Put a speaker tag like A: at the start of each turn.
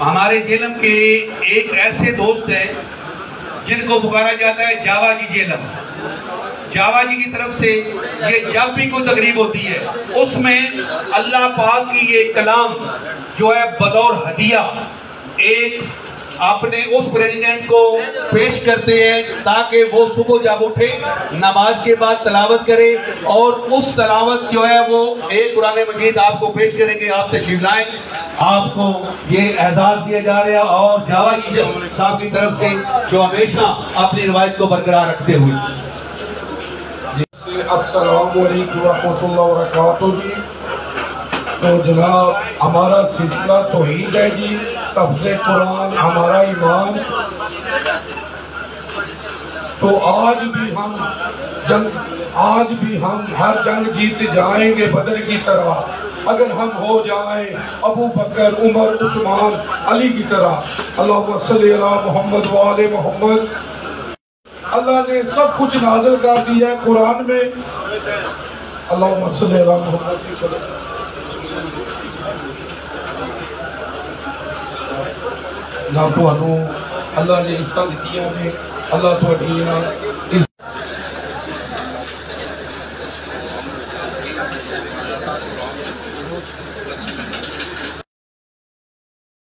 A: हमारे जेलम के एक ऐसे दोस्त हैं जिनको पुकारा जाता है जावा जी जेलम। जावा जी की तरफ से ये जब भी कोई तकरीब होती है उसमें अल्लाह पाक की ये कलाम जो है बतौर हदिया एक अपने उस प्रेसिडेंट को पेश करते हैं ताकि वो सुबह जब उठे नमाज के बाद तलावत करे और उस तलावत जो है वो एक कुरान मजीद आपको पेश करेंगे। आप तशरीफ लाएं, आपको ये एजाज दिया जा रहा है और जावा जी साहब की तरफ से जो हमेशा अपनी रिवायत को बरकरार रखते हुए।
B: अस्सलाम वालेकुम रहमतुल्लाहि व बरकातुहू जी। तो जनाब हमारा सिलसिला तौहीद है जी, तफ्सीर कुरान हमारा ईमान। तो आज भी हम हर जंग जीत जाएंगे बदर की तरह अगर हम हो जाएं अबू बकर उमर उस्मान अली की तरह। अल्लाहुम्मा सल्ली अला मुहम्मद व आले मुहम्मद। अल्लाह ने सब कुछ नाज़िल कर दिया है कुरान में। अल्लाहुम्मा सल्ली अला मुहम्मद। ना तो अल्लाह ने इस्ता दित्तियां ने, अल्लाह तो